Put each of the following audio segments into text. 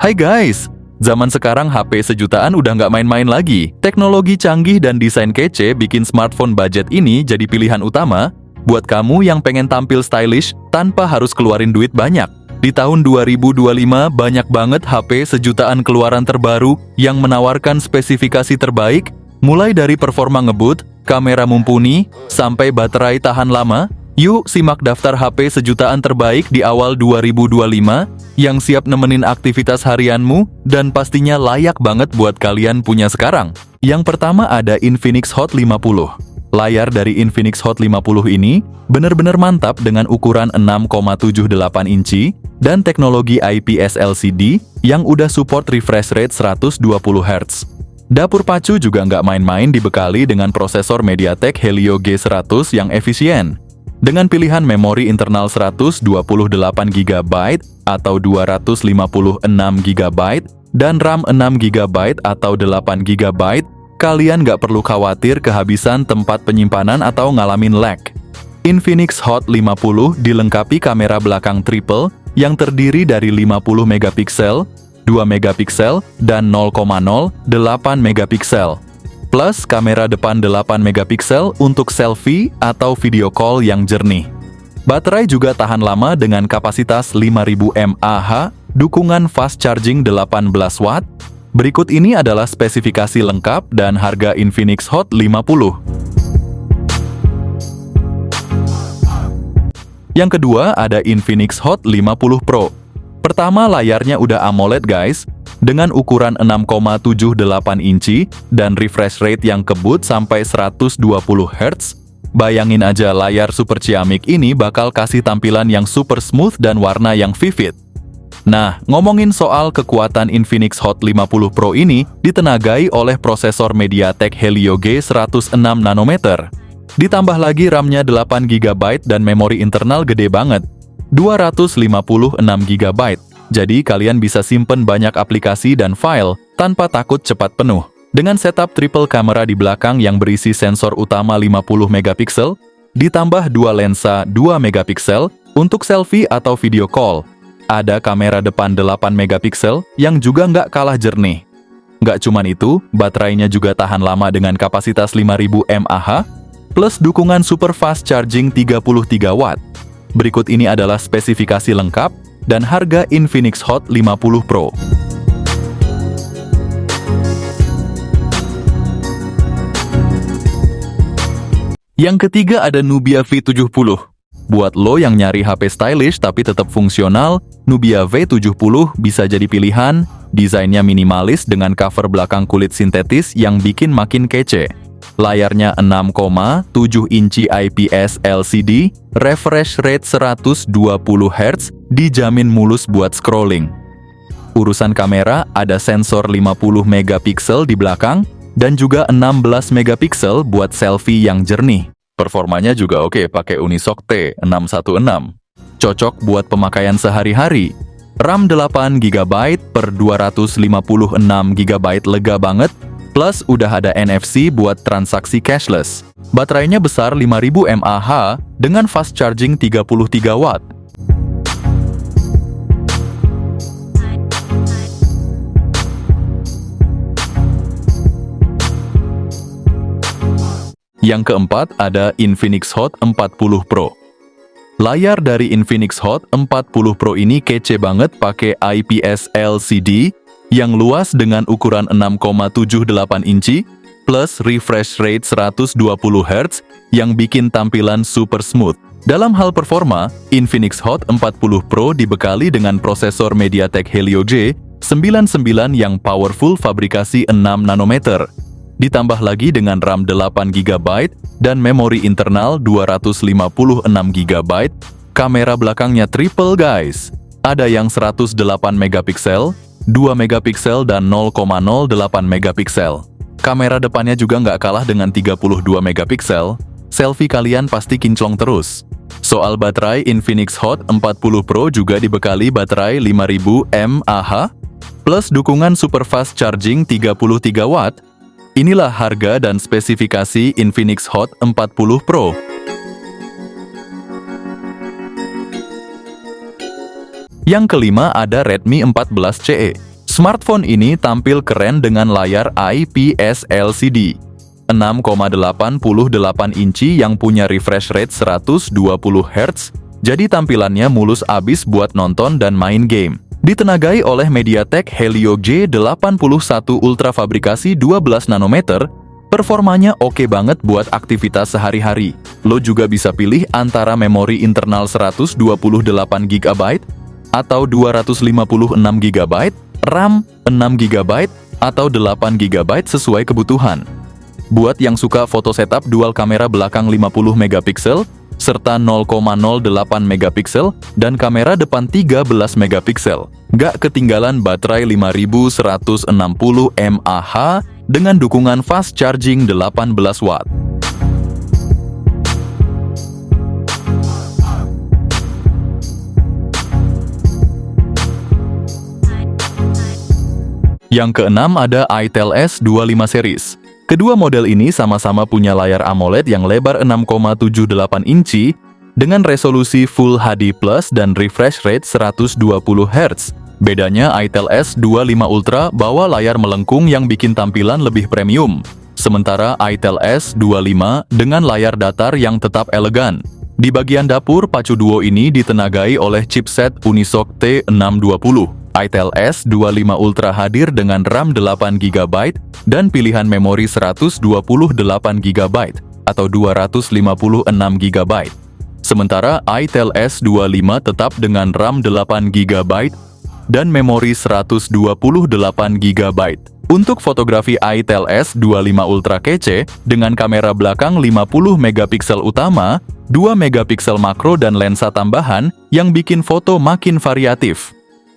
Hai guys, zaman sekarang HP sejutaan udah nggak main-main lagi. Teknologi canggih dan desain kece bikin smartphone budget ini jadi pilihan utama buat kamu yang pengen tampil stylish tanpa harus keluarin duit banyak. Di tahun 2025 banyak banget HP sejutaan keluaran terbaru yang menawarkan spesifikasi terbaik, mulai dari performa ngebut, kamera mumpuni, sampai baterai tahan lama. Yuk simak daftar HP sejutaan terbaik di awal 2025 yang siap nemenin aktivitas harianmu dan pastinya layak banget buat kalian punya sekarang. Yang pertama ada Infinix Hot 50. Layar dari Infinix Hot 50 ini benar-benar mantap dengan ukuran 6,78 inci dan teknologi IPS LCD yang udah support refresh rate 120 Hz. Dapur pacu juga nggak main-main, dibekali dengan prosesor MediaTek Helio G100 yang efisien. Dengan pilihan memori internal 128 GB atau 256 GB dan RAM 6 GB atau 8 GB, kalian nggak perlu khawatir kehabisan tempat penyimpanan atau ngalamin lag. Infinix Hot 50 dilengkapi kamera belakang triple yang terdiri dari 50 megapiksel, 2 megapiksel, dan 0,08 megapiksel. Plus kamera depan 8 megapiksel untuk selfie atau video call yang jernih. Baterai juga tahan lama dengan kapasitas 5000 mAh, dukungan fast charging 18 watt. Berikut ini adalah spesifikasi lengkap dan harga Infinix Hot 50. Yang kedua ada Infinix Hot 50 Pro. Pertama, layarnya udah AMOLED guys, dengan ukuran 6,78 inci dan refresh rate yang kebut sampai 120 Hz. Bayangin aja layar super ciamik ini bakal kasih tampilan yang super smooth dan warna yang vivid. Nah, ngomongin soal kekuatan Infinix Hot 50 Pro ini ditenagai oleh prosesor MediaTek Helio G106 nanometer. Ditambah lagi RAM-nya 8 GB dan memori internal gede banget, 256 GB. Jadi kalian bisa simpen banyak aplikasi dan file tanpa takut cepat penuh. Dengan setup triple kamera di belakang yang berisi sensor utama 50 megapiksel, ditambah dua lensa 2 megapiksel untuk selfie atau video call. Ada kamera depan 8 megapiksel yang juga nggak kalah jernih. Nggak cuman itu, baterainya juga tahan lama dengan kapasitas 5000 mAh, plus dukungan super fast charging 33 watt. Berikut ini adalah spesifikasi lengkap dan harga Infinix Hot 50 Pro. Yang ketiga ada Nubia V70. Buat lo yang nyari HP stylish tapi tetap fungsional, Nubia V70 bisa jadi pilihan. Desainnya minimalis dengan cover belakang kulit sintetis yang bikin makin kece. Layarnya 6,7 inci IPS LCD, refresh rate 120 Hz, dijamin mulus buat scrolling. Urusan kamera, ada sensor 50 megapiksel di belakang, dan juga 16 megapiksel buat selfie yang jernih. Performanya juga oke, pakai Unisoc T616. Cocok buat pemakaian sehari-hari. RAM 8 GB per 256 GB lega banget, plus udah ada NFC buat transaksi cashless. Baterainya besar 5000 mAh dengan fast charging 33 watt. Yang keempat ada Infinix Hot 40 Pro. Layar dari Infinix Hot 40 Pro ini kece banget, pakai IPS LCD yang luas dengan ukuran 6,78 inci, plus refresh rate 120 Hz yang bikin tampilan super smooth. Dalam hal performa, Infinix Hot 40 Pro dibekali dengan prosesor MediaTek Helio G99 yang powerful, fabrikasi 6 nanometer. Ditambah lagi dengan RAM 8 GB dan memori internal 256 GB. Kamera belakangnya triple guys. Ada yang 108 megapiksel, 2 megapiksel, dan 0,08 megapiksel. Kamera depannya juga nggak kalah dengan 32 megapiksel. Selfie kalian pasti kinclong terus. Soal baterai, Infinix Hot 40 Pro juga dibekali baterai 5000 mAh, plus dukungan super fast charging 33 watt. Inilah harga dan spesifikasi Infinix Hot 40 Pro. Yang kelima ada Redmi 14 CE. Smartphone ini tampil keren dengan layar IPS LCD 6,88 inci yang punya refresh rate 120 Hz, jadi tampilannya mulus abis buat nonton dan main game. Ditenagai oleh MediaTek Helio G81 Ultra fabrikasi 12 nanometer, performanya oke banget buat aktivitas sehari-hari. Lo juga bisa pilih antara memori internal 128 GB atau 256 GB, RAM 6 GB atau 8 GB sesuai kebutuhan. Buat yang suka foto setup dual kamera belakang 50 megapiksel serta 0,08 megapiksel dan kamera depan 13 megapiksel, gak ketinggalan baterai 5160 mAh dengan dukungan fast charging 18 watt. Yang keenam ada itel S25 series. Kedua model ini sama-sama punya layar AMOLED yang lebar 6,78 inci dengan resolusi Full HD Plus dan refresh rate 120 Hz. Bedanya itel S25 Ultra bawa layar melengkung yang bikin tampilan lebih premium. Sementara itel S25 dengan layar datar yang tetap elegan. Di bagian dapur, pacu duo ini ditenagai oleh chipset Unisoc T620. itel S25 Ultra hadir dengan RAM 8 GB dan pilihan memori 128 GB atau 256 GB. Sementara itel S25 tetap dengan RAM 8 GB dan memori 128 GB. Untuk fotografi itel S25 Ultra kece dengan kamera belakang 50 megapiksel utama, 2 megapiksel makro dan lensa tambahan yang bikin foto makin variatif.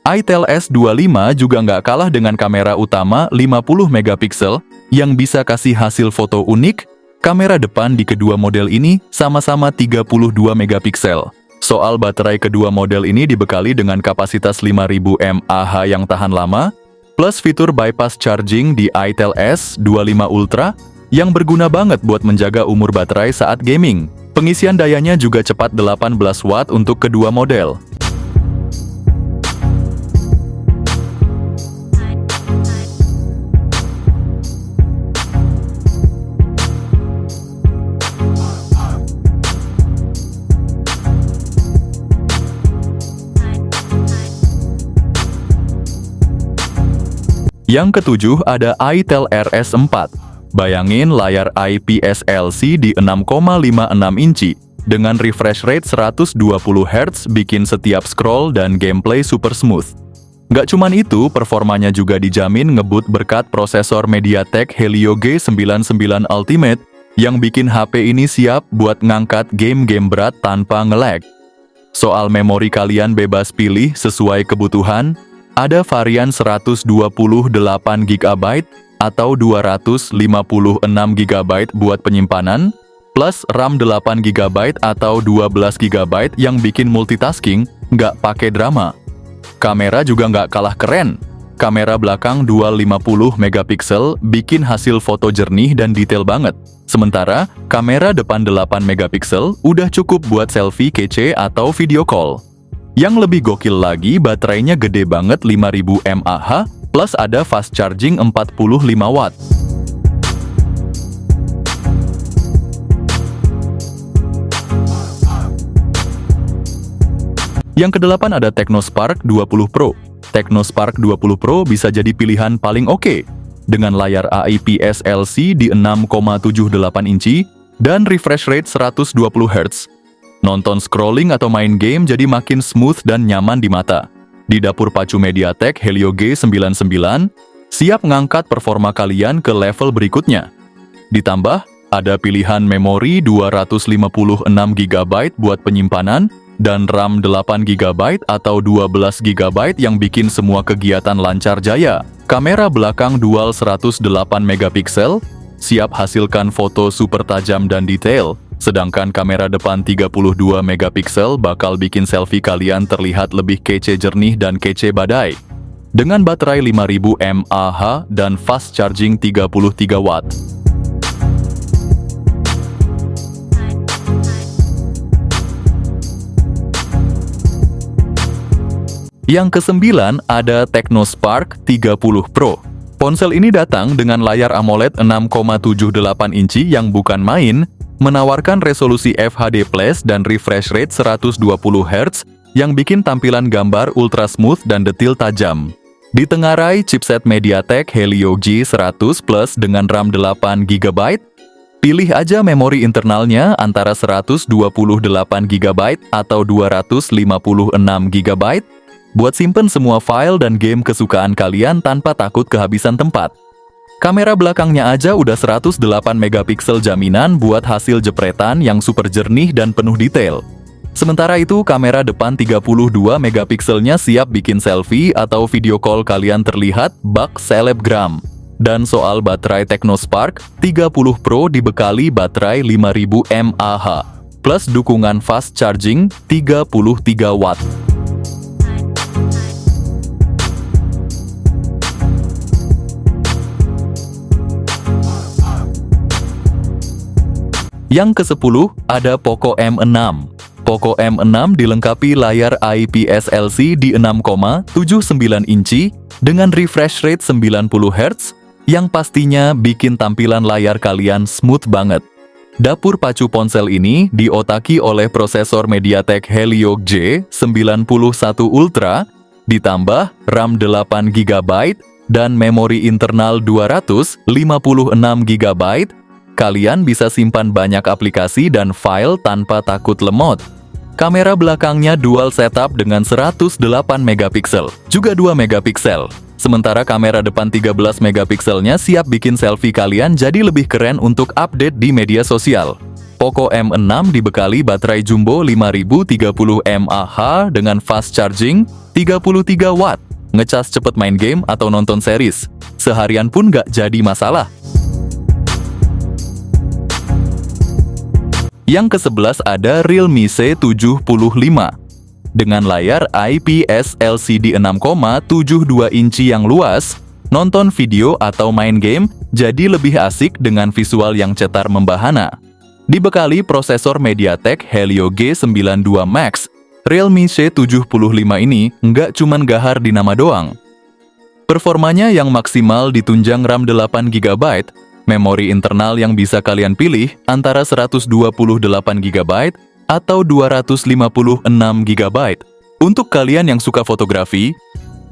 itel S25 juga nggak kalah dengan kamera utama 50 megapiksel yang bisa kasih hasil foto unik. Kamera depan di kedua model ini sama-sama 32 megapiksel. Soal baterai kedua model ini dibekali dengan kapasitas 5000 mAh yang tahan lama, plus fitur bypass charging di itel S25 Ultra yang berguna banget buat menjaga umur baterai saat gaming. Pengisian dayanya juga cepat 18 watt untuk kedua model. Yang ketujuh ada itel RS4. Bayangin layar IPS LCD 6,56 inci dengan refresh rate 120 Hz bikin setiap scroll dan gameplay super smooth. Gak cuman itu, performanya juga dijamin ngebut berkat prosesor MediaTek Helio G99 Ultimate yang bikin HP ini siap buat ngangkat game-game berat tanpa nge-lag. Soal memori kalian bebas pilih sesuai kebutuhan. Ada varian 128 GB atau 256 GB buat penyimpanan, plus RAM 8 GB atau 12 GB yang bikin multitasking nggak pakai drama. Kamera juga nggak kalah keren. Kamera belakang dual 50 megapiksel bikin hasil foto jernih dan detail banget. Sementara, kamera depan 8 megapiksel udah cukup buat selfie kece atau video call. Yang lebih gokil lagi, baterainya gede banget 5000 mAh, plus ada fast charging 45 watt. Yang kedelapan ada Technospark 20 Pro. Technospark 20 Pro bisa jadi pilihan paling oke. Dengan layar IPS LCD 6,78 inci dan refresh rate 120 Hz. Nonton scrolling atau main game jadi makin smooth dan nyaman di mata. Di dapur pacu MediaTek Helio G99, siap ngangkat performa kalian ke level berikutnya. Ditambah, ada pilihan memori 256 GB buat penyimpanan dan RAM 8 GB atau 12 GB yang bikin semua kegiatan lancar jaya. Kamera belakang dual 108 megapiksel, siap hasilkan foto super tajam dan detail. Sedangkan kamera depan 32 megapiksel bakal bikin selfie kalian terlihat lebih kece jernih dan kece badai. Dengan baterai 5000 mAh dan fast charging 33 watt. Yang kesembilan ada Technospark 30 Pro. Ponsel ini datang dengan layar AMOLED 6,78 inci yang bukan main, menawarkan resolusi FHD+ dan refresh rate 120 Hz yang bikin tampilan gambar ultra smooth dan detil tajam. Ditengarai chipset MediaTek Helio G100 Plus dengan RAM 8 GB. Pilih aja memori internalnya antara 128 GB atau 256 GB. Buat simpen semua file dan game kesukaan kalian tanpa takut kehabisan tempat. Kamera belakangnya aja udah 108 megapiksel jaminan buat hasil jepretan yang super jernih dan penuh detail. Sementara itu, kamera depan 32 megapikselnya siap bikin selfie atau video call kalian terlihat bak selebgram. Dan soal baterai Technospark 30 Pro dibekali baterai 5000 mAh plus dukungan fast charging 33 watt. Yang ke-10 ada Poco M6. Poco M6 dilengkapi layar IPS LCD di 6,79 inci dengan refresh rate 90 Hz yang pastinya bikin tampilan layar kalian smooth banget. Dapur pacu ponsel ini diotaki oleh prosesor MediaTek Helio G91 Ultra, ditambah RAM 8 GB dan memori internal 256 GB. Kalian bisa simpan banyak aplikasi dan file tanpa takut lemot. Kamera belakangnya dual setup dengan 108 megapiksel, juga 2 megapiksel. Sementara kamera depan 13 megapikselnya siap bikin selfie kalian jadi lebih keren untuk update di media sosial. Poco M6 dibekali baterai jumbo 5030 mAh dengan fast charging 33 watt. Ngecas cepet main game atau nonton series. Seharian pun nggak jadi masalah. Yang ke-11 ada Realme C75. Dengan layar IPS LCD 6,72 inci yang luas, nonton video atau main game jadi lebih asik dengan visual yang cetar membahana. Dibekali prosesor MediaTek Helio G92 Max, Realme C75 ini nggak cuman gahar di nama doang. Performanya yang maksimal ditunjang RAM 8 GB, memori internal yang bisa kalian pilih antara 128 GB atau 256 GB. Untuk kalian yang suka fotografi,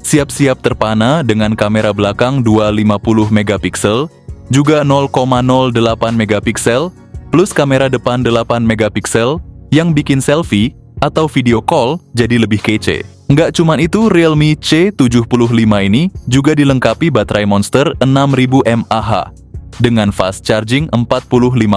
siap-siap terpana dengan kamera belakang 250 megapiksel, juga 0,08 megapiksel, plus kamera depan 8 megapiksel yang bikin selfie atau video call jadi lebih kece. Nggak cuman itu, Realme C75 ini juga dilengkapi baterai Monster 6000 mAh dengan fast charging 45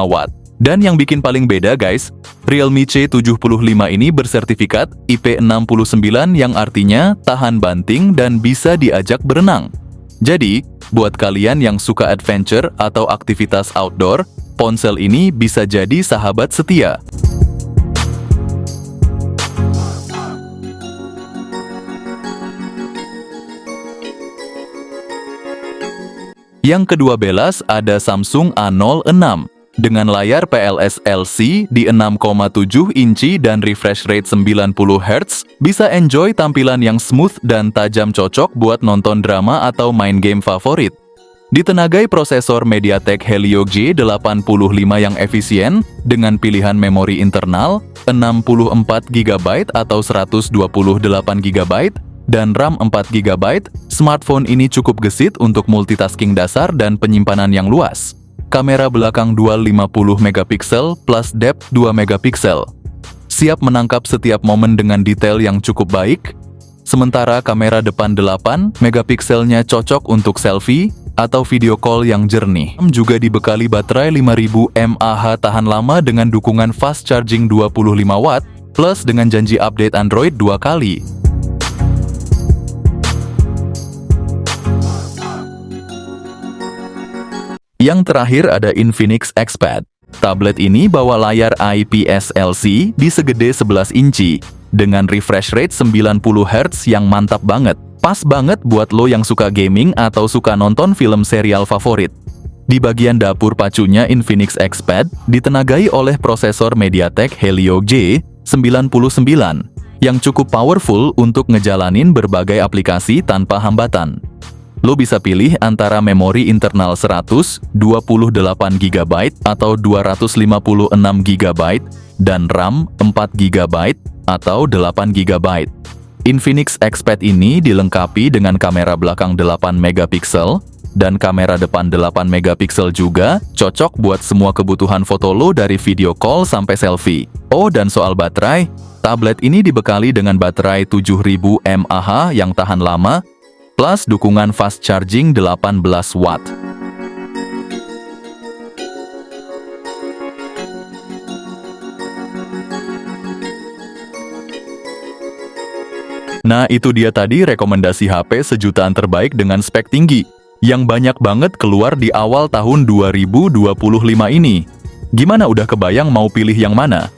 watt. Dan yang bikin paling beda guys, Realme C75 ini bersertifikat IP69 yang artinya tahan banting dan bisa diajak berenang. Jadi, buat kalian yang suka adventure atau aktivitas outdoor, ponsel ini bisa jadi sahabat setia. Yang kedua belas ada Samsung A06. Dengan layar PLS LC di 6,7 inci dan refresh rate 90 Hz, bisa enjoy tampilan yang smooth dan tajam, cocok buat nonton drama atau main game favorit. Ditenagai prosesor MediaTek Helio G85 yang efisien, dengan pilihan memori internal 64 GB atau 128 GB, dan RAM 4 GB, smartphone ini cukup gesit untuk multitasking dasar dan penyimpanan yang luas. Kamera belakang dual 50 megapiksel plus depth 2 megapiksel. Siap menangkap setiap momen dengan detail yang cukup baik. Sementara kamera depan 8 megapikselnya cocok untuk selfie atau video call yang jernih. Juga dibekali baterai 5000 mAh tahan lama dengan dukungan fast charging 25 watt plus dengan janji update Android 2 kali. Yang terakhir ada Infinix Xpad. Tablet ini bawa layar IPS LC di segede 11 inci dengan refresh rate 90 Hz yang mantap banget. Pas banget buat lo yang suka gaming atau suka nonton film serial favorit. Di bagian dapur pacunya, Infinix Xpad ditenagai oleh prosesor MediaTek Helio G99 yang cukup powerful untuk ngejalanin berbagai aplikasi tanpa hambatan. Lo bisa pilih antara memori internal 128 GB atau 256 GB dan RAM 4 GB atau 8 GB. Infinix Xpad ini dilengkapi dengan kamera belakang 8 megapiksel dan kamera depan 8 megapiksel juga, cocok buat semua kebutuhan foto lo dari video call sampai selfie. Oh, dan soal baterai, tablet ini dibekali dengan baterai 7000 mAh yang tahan lama, plus dukungan fast charging 18 watt. Nah, itu dia tadi rekomendasi HP sejutaan terbaik dengan spek tinggi, yang banyak banget keluar di awal tahun 2025 ini. Gimana, udah kebayang mau pilih yang mana?